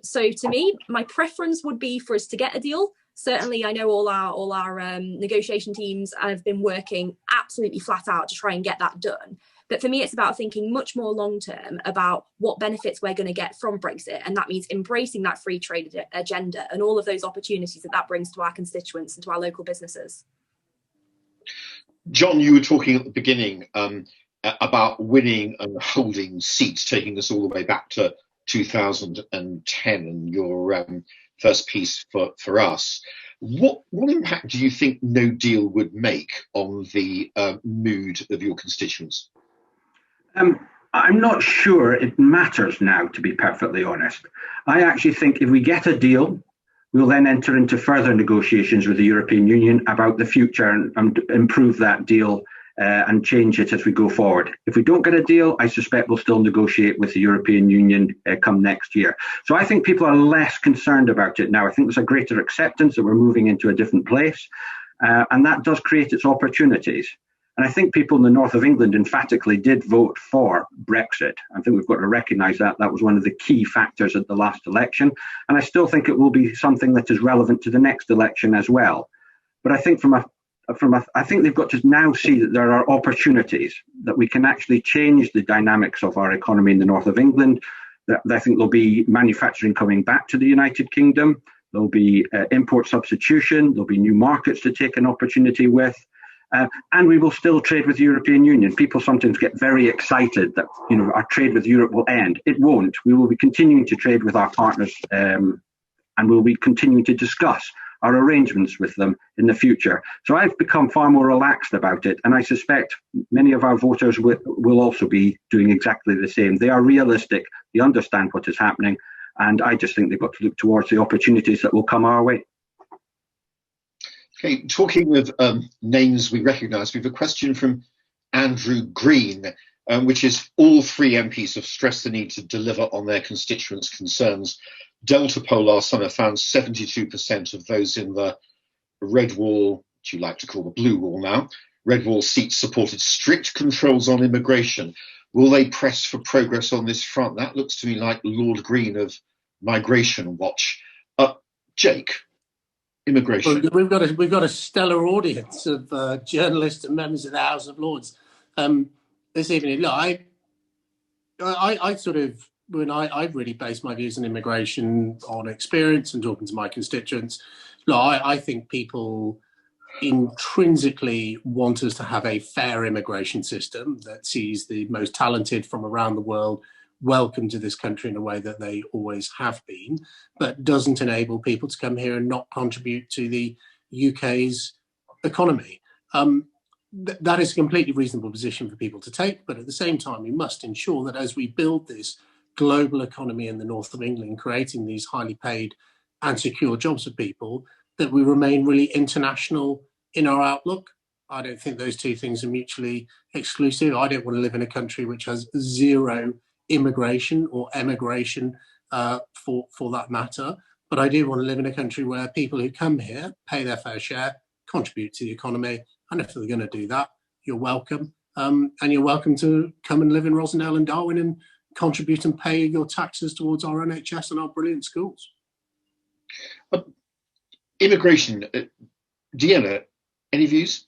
So to me, my preference would be for us to get a deal. Certainly, I know all our negotiation teams have been working absolutely flat out to try and get that done. But for me, it's about thinking much more long term about what benefits we're going to get from Brexit. And that means embracing that free trade agenda and all of those opportunities that brings to our constituents and to our local businesses. John, you were talking at the beginning about winning and holding seats, taking us all the way back to 2010 and your first piece for us. What impact do you think no deal would make on the mood of your constituents? I'm not sure it matters now, to be perfectly honest. I actually think if we get a deal, we'll then enter into further negotiations with the European Union about the future and improve that deal and change it as we go forward. If we don't get a deal, I suspect we'll still negotiate with the European Union come next year. So I think people are less concerned about it now. I think there's a greater acceptance that we're moving into a different place, and that does create its opportunities. And I think people in the north of England emphatically did vote for Brexit. I think we've got to recognise that that was one of the key factors at the last election. And I still think it will be something that is relevant to the next election as well. But I think I think they've got to now see that there are opportunities, that we can actually change the dynamics of our economy in the north of England. That I think there'll be manufacturing coming back to the United Kingdom. There'll be import substitution. There'll be new markets to take an opportunity with. And we will still trade with the European Union. People sometimes get very excited that our trade with Europe will end. It won't. We will be continuing to trade with our partners, and we'll be continuing to discuss our arrangements with them in the future. So I've become far more relaxed about it, and I suspect many of our voters will also be doing exactly the same. They are realistic. They understand what is happening, and I just think they've got to look towards the opportunities that will come our way. Okay, talking of names we recognise, we have a question from Andrew Green, which is all three MPs have stressed the need to deliver on their constituents' concerns. Delta poll last summer found 72% of those in the red wall, which you like to call the blue wall now, red wall seats supported strict controls on immigration. Will they press for progress on this front? That looks to me like Lord Green of Migration Watch. Jake, immigration. Well, we've got a stellar audience of journalists and members of the House of Lords this evening. Look, I sort of, when I really base my views on immigration on experience and talking to my constituents. Look, I think people intrinsically want us to have a fair immigration system that sees the most talented from around the world welcome to this country in a way that they always have been, but doesn't enable people to come here and not contribute to the UK's economy. That is a completely reasonable position for people to take, but at the same time, we must ensure that as we build this global economy in the north of England, creating these highly paid and secure jobs for people, that we remain really international in our outlook. I don't think those two things are mutually exclusive. I don't want to live in a country which has zero immigration or emigration for that matter. But I do want to live in a country where people who come here pay their fair share, contribute to the economy, and if they're going to do that, you're welcome. And you're welcome to come and live in Rosendale and Darwin and contribute and pay your taxes towards our NHS and our brilliant schools. Immigration, Deanna, any views?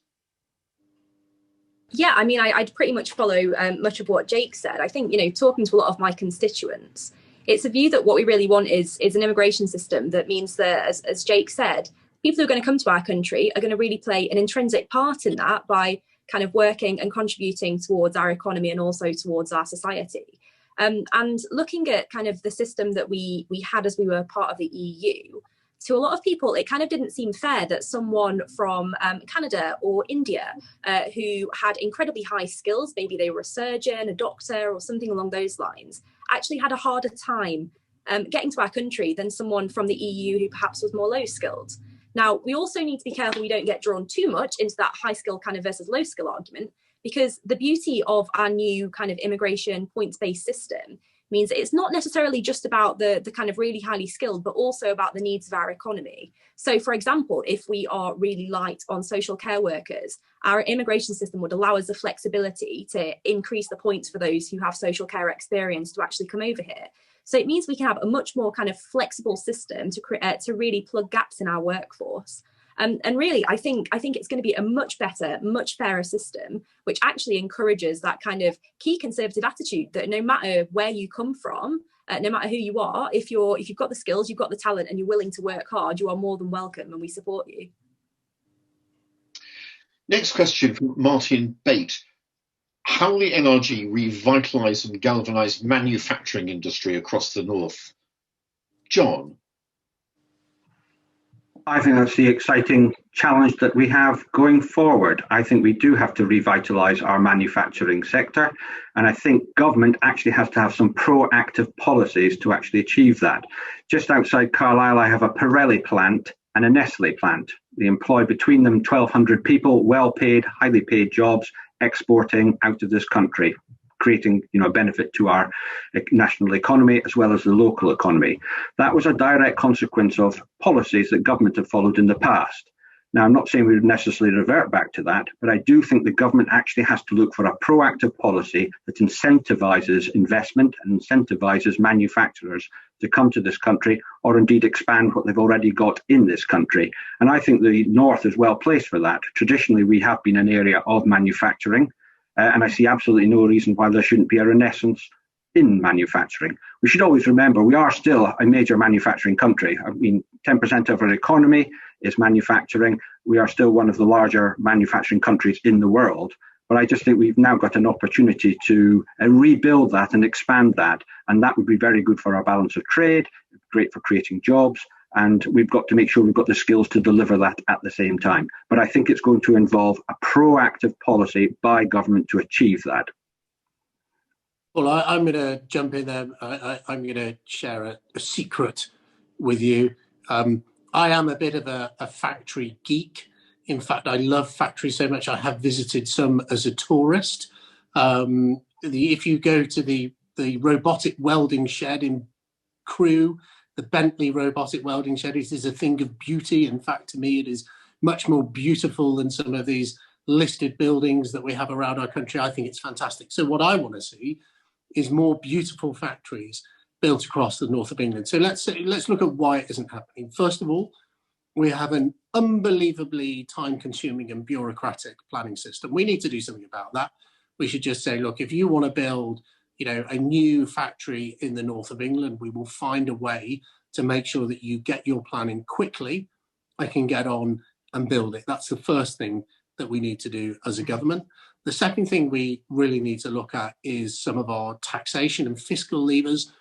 Yeah, I mean, I'd pretty much follow much of what Jake said. I think, talking to a lot of my constituents, it's a view that what we really want is an immigration system that means that, as Jake said, people who are going to come to our country are going to really play an intrinsic part in that by kind of working and contributing towards our economy and also towards our society. And looking at kind of the system that we had as we were part of the EU, to a lot of people, it kind of didn't seem fair that someone from Canada or India who had incredibly high skills, maybe they were a surgeon, a doctor, or something along those lines, actually had a harder time getting to our country than someone from the EU who perhaps was more low skilled. Now, we also need to be careful we don't get drawn too much into that high skill kind of versus low skill argument, because the beauty of our new kind of immigration points-based system means it's not necessarily just about the kind of really highly skilled, but also about the needs of our economy. So, for example, if we are really light on social care workers, our immigration system would allow us the flexibility to increase the points for those who have social care experience to actually come over here. So it means we can have a much more kind of flexible system to really plug gaps in our workforce. And really, I think it's going to be a much better, much fairer system, which actually encourages that kind of key conservative attitude that no matter where you come from, no matter who you are, if you've got the skills, you've got the talent, and you're willing to work hard, you are more than welcome, and we support you. Next question from Martin Bate. How will the NRG revitalise and galvanise manufacturing industry across the north? John? I think that's the exciting challenge that we have going forward. I think we do have to revitalise our manufacturing sector, and I think government actually has to have some proactive policies to actually achieve that. Just outside Carlisle, I have a Pirelli plant and a Nestle plant. They employ between them 1,200 people, well-paid, highly paid jobs, exporting out of this country, creating a benefit to our national economy as well as the local economy. That was a direct consequence of policies that government have followed in the past. Now, I'm not saying we would necessarily revert back to that, but I do think the government actually has to look for a proactive policy that incentivises investment and incentivises manufacturers to come to this country, or indeed expand what they've already got in this country. And I think the North is well placed for that. Traditionally, we have been an area of manufacturing, and I see absolutely no reason why there shouldn't be a renaissance in manufacturing. We should always remember we are still a major manufacturing country. I mean, 10% of our economy is manufacturing. We are still one of the larger manufacturing countries in the world. But I just think we've now got an opportunity to rebuild that and expand that. And that would be very good for our balance of trade, great for creating jobs. And we've got to make sure we've got the skills to deliver that at the same time. But I think it's going to involve a proactive policy by government to achieve that. Well, I'm going to jump in there. I'm going to share a secret with you. I am a bit of a factory geek. In fact, I love factories so much I have visited some as a tourist. If you go to the robotic welding shed in Crewe, the Bentley robotic welding shed, it is a thing of beauty. In fact, to me, it is much more beautiful than some of these listed buildings that we have around our country. I think it's fantastic. So what I want to see is more beautiful factories built across the north of England. So let's look at why it isn't happening. First of all, we have an unbelievably time-consuming and bureaucratic planning system. We need to do something about that. We should just say, look, if you want to build, a new factory in the north of England, we will find a way to make sure that you get your planning quickly. I can get on and build it. That's the first thing that we need to do as a government. The second thing we really need to look at is some of our taxation and fiscal levers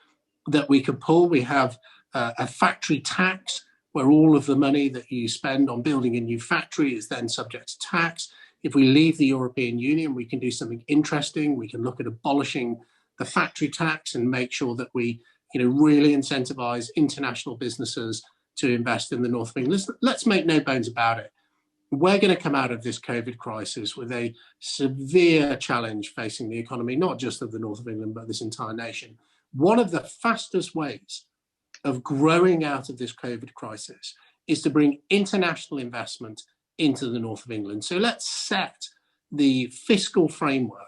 that we could pull. We have a factory tax, where all of the money that you spend on building a new factory is then subject to tax. If we leave the European Union, we can do something interesting. We can look at abolishing the factory tax and make sure that we, really incentivize international businesses to invest in the north of England. Let's make no bones about it. We're going to come out of this COVID crisis with a severe challenge facing the economy, not just of the north of England, but this entire nation. One of the fastest ways of growing out of this COVID crisis is to bring international investment into the north of England. So let's set the fiscal framework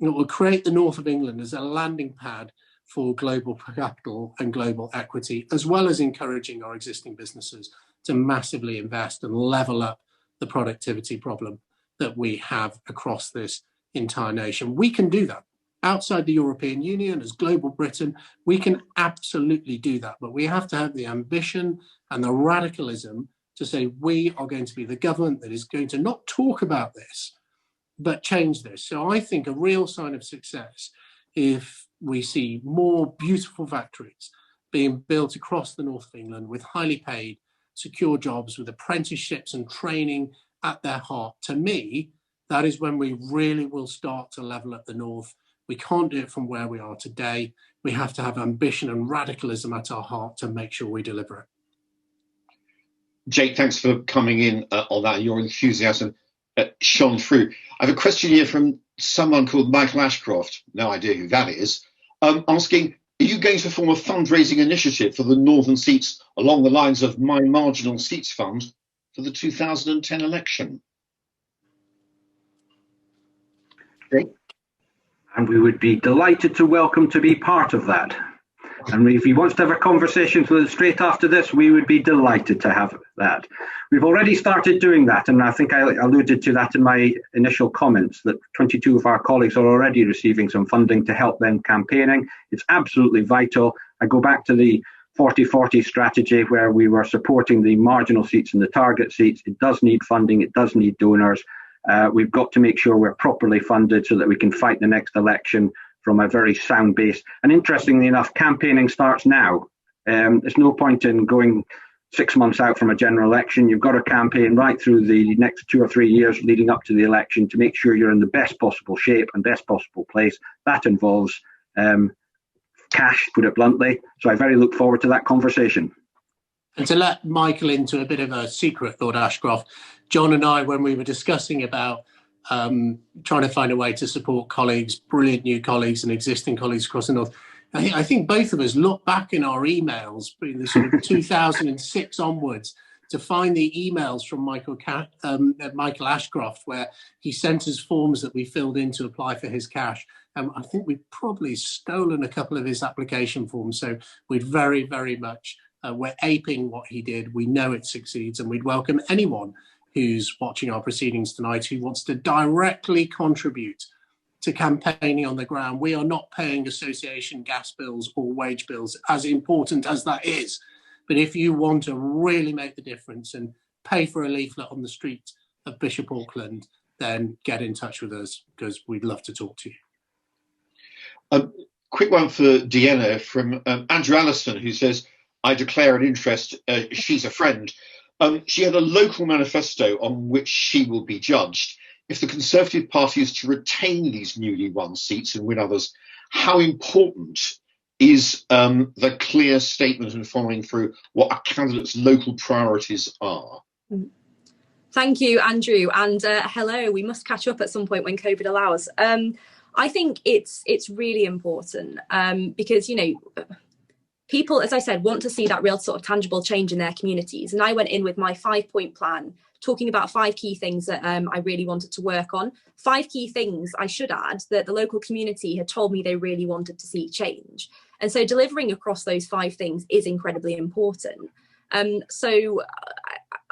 that will create the north of England as a landing pad for global capital and global equity, as well as encouraging our existing businesses to massively invest and level up the productivity problem that we have across this entire nation. We can do that. Outside the European Union, as global Britain, we can absolutely do that. But we have to have the ambition and the radicalism to say we are going to be the government that is going to not talk about this, but change this. So I think a real sign of success if we see more beautiful factories being built across the north of England with highly paid, secure jobs, with apprenticeships and training at their heart. To me, that is when we really will start to level up the north. We can't do it from where we are today. We have to have ambition and radicalism at our heart to make sure we deliver it. Jake, thanks for coming in on that. Your enthusiasm shone through. I have a question here from someone called Michael Ashcroft, no idea who that is, asking, are you going to form a fundraising initiative for the northern seats along the lines of My Marginal Seats Fund for the 2010 election? Jake? And we would be delighted to welcome to be part of that. And if he wants to have a conversation with us straight after this, we would be delighted to have that. We've already started doing that, and I think I alluded to that in my initial comments, that 22 of our colleagues are already receiving some funding to help them campaigning. It's absolutely vital. I go back to the 40-40 strategy where we were supporting the marginal seats and the target seats. It does need funding, it does need donors. We've got to make sure we're properly funded so that we can fight the next election from a very sound base. And interestingly enough, campaigning starts now. There's no point in going 6 months out from a general election. You've got to campaign right through the next 2 or 3 years leading up to the election to make sure you're in the best possible shape and best possible place. That involves cash, put it bluntly. So I very look forward to that conversation. And to let Michael into a bit of a secret, Lord Ashcroft, John and I, when we were discussing about trying to find a way to support colleagues, brilliant new colleagues and existing colleagues across the north, I think both of us look back in our emails, in the sort of 2006 onwards, to find the emails from Michael Ashcroft, where he sent us forms that we filled in to apply for his cash. I think we've probably stolen a couple of his application forms. So we'd very, very much, we're aping what he did. We know it succeeds, and we'd welcome anyone who's watching our proceedings tonight who wants to directly contribute to campaigning on the ground. We are not paying association gas bills or wage bills, as important as that is. But if you want to really make the difference and pay for a leaflet on the street of Bishop Auckland, then get in touch with us, because we'd love to talk to you. Quick one for Deanna from Andrew Allison, who says, I declare an interest, she's a friend. She had a local manifesto on which she will be judged. If the Conservative Party is to retain these newly won seats and win others, how important is the clear statement and following through what a candidate's local priorities are? Thank you, Andrew, and hello. We must catch up at some point when COVID allows. I think it's really important because, you know, people, as I said, want to see that real sort of tangible change in their communities. And I went in with my 5-point plan, talking about 5 key things that I really wanted to work on. 5 key things, I should add, that the local community had told me they really wanted to see change. And so delivering across those 5 things is incredibly important.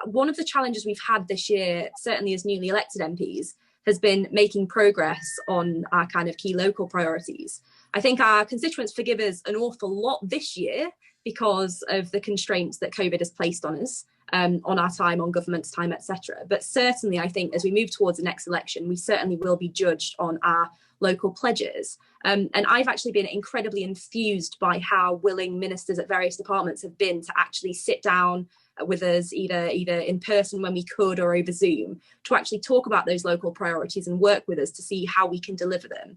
One of the challenges we've had this year, certainly as newly elected MPs, has been making progress on our kind of key local priorities. I think our constituents forgive us an awful lot this year because of the constraints that COVID has placed on us, on our time, on government's time, etc. But certainly, I think as we move towards the next election, we certainly will be judged on our local pledges. And I've actually been incredibly enthused by how willing ministers at various departments have been to actually sit down with us, either in person when we could or over Zoom, to actually talk about those local priorities and work with us to see how we can deliver them.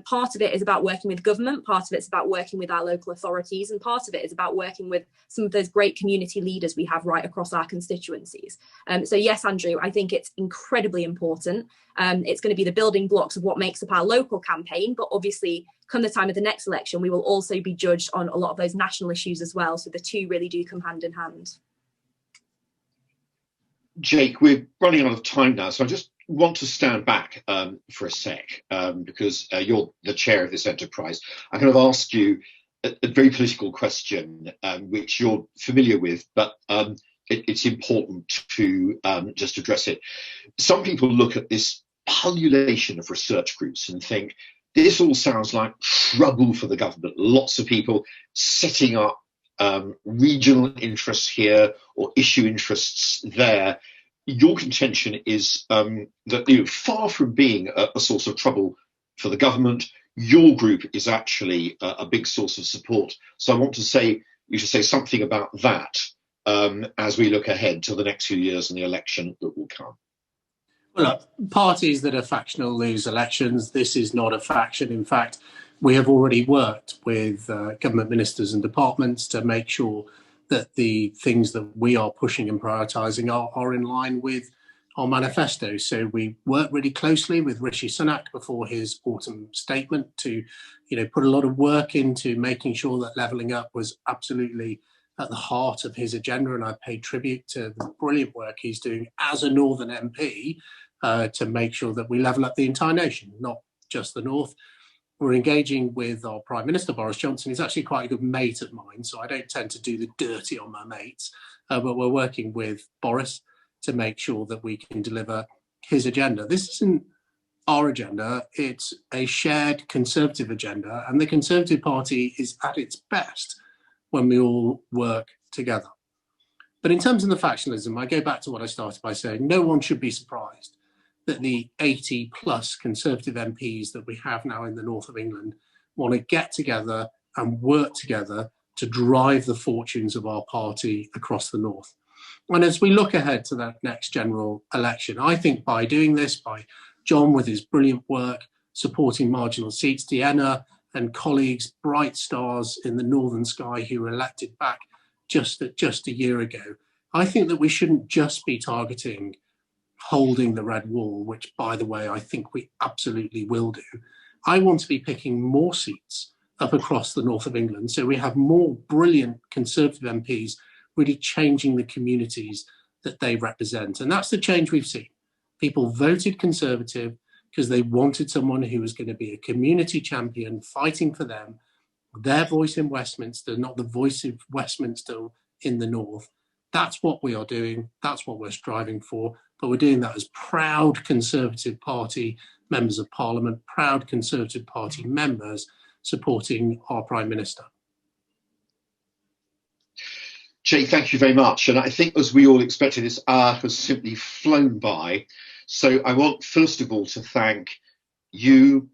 Part of it is about working with government, part of it's about working with our local authorities, and part of it is about working with some of those great community leaders we have right across our constituencies. So yes, Andrew, I think it's incredibly important. It's going to be the building blocks of what makes up our local campaign, but obviously come the time of the next election, we will also be judged on a lot of those national issues as well. So the two really do come hand in hand. Jake, we're running out of time now, so I just want to stand back for a sec because you're the chair of this enterprise. I'm going to ask you a very political question, which you're familiar with, but it's important to just address it. Some people look at this pullulation of research groups and think this all sounds like trouble for the government. Lots of people setting up regional interests here or issue interests there. Your contention is that far from being a source of trouble for the government, your group is actually a big source of support. So I want to say you should say something about that as we look ahead to the next few years and the election that will come. Well, parties that are factional lose elections. This is not a faction. In fact, we have already worked with government ministers and departments to make sure that the things that we are pushing and prioritising are in line with our manifesto. So we worked really closely with Rishi Sunak before his autumn statement to, put a lot of work into making sure that levelling up was absolutely at the heart of his agenda. And I pay tribute to the brilliant work he's doing as a Northern MP to make sure that we level up the entire nation, not just the North. We're engaging with our Prime Minister, Boris Johnson. He's actually quite a good mate of mine, so I don't tend to do the dirty on my mates. But we're working with Boris to make sure that we can deliver his agenda. This isn't our agenda, it's a shared Conservative agenda, and the Conservative Party is at its best when we all work together. But in terms of the factionalism, I go back to what I started by saying, no one should be surprised that the 80 plus Conservative MPs that we have now in the north of England want to get together and work together to drive the fortunes of our party across the north. And as we look ahead to that next general election, I think by doing this, by John with his brilliant work, supporting marginal seats, Deanna and colleagues, bright stars in the northern sky who were elected back just a year ago, I think that we shouldn't just be targeting holding the red wall, which, by the way, I think we absolutely will do. I want to be picking more seats up across the north of England so we have more brilliant Conservative MPs really changing the communities that they represent. And that's the change we've seen. People voted Conservative because they wanted someone who was going to be a community champion fighting for them, their voice in Westminster, not the voice of Westminster in the north. That's what we are doing. That's what we're striving for. But we're doing that as proud Conservative Party members of Parliament, proud Conservative Party members supporting our Prime Minister. Jay, thank you very much. And I think as we all expected, this hour has simply flown by. So I want, first of all, to thank you,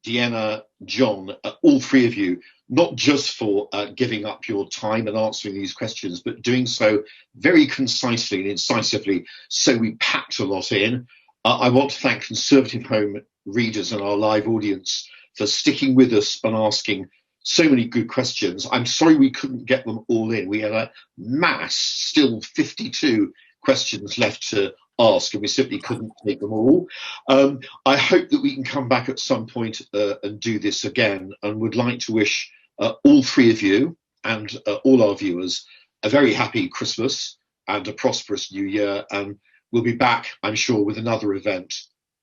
Deanna, John, all three of you, not just for giving up your time and answering these questions, but doing so very concisely and incisively, so we packed a lot in. I want to thank ConservativeHome readers and our live audience for sticking with us and asking so many good questions. I'm sorry we couldn't get them all in. We had a mass, still 52 questions left to ask, and we simply couldn't take them all. I hope that we can come back at some point and do this again, and would like to wish all three of you and all our viewers a very happy Christmas and a prosperous New Year, and we'll be back, I'm sure, with another event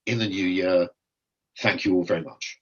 in the new year. Thank you all very much.